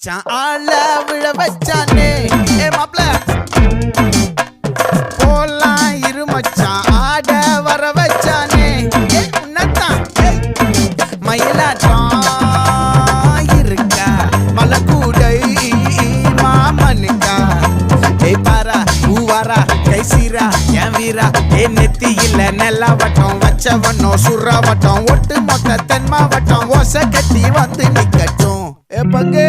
மச்சான் ஆள விழ வச்சானே ஏ மாப்ள போலாம் இரு மச்சான் ஆட வர வச்சானே ஏ உன்னதான் மயிலாட்டம் இருக்கா மலக்கூடை மாமனுக்கா ஏ பாரா பூவாரா கைசீரா என் வீரா ஏ நெத்தி இல்ல நெல்லா வட்டம் வச்சவனோ சுறா வட்டம் ஒட்டு மொத்த தென் மாவட்டம் ஓசை கட்டி வந்து நிக்கட்டும் ஏ பங்கே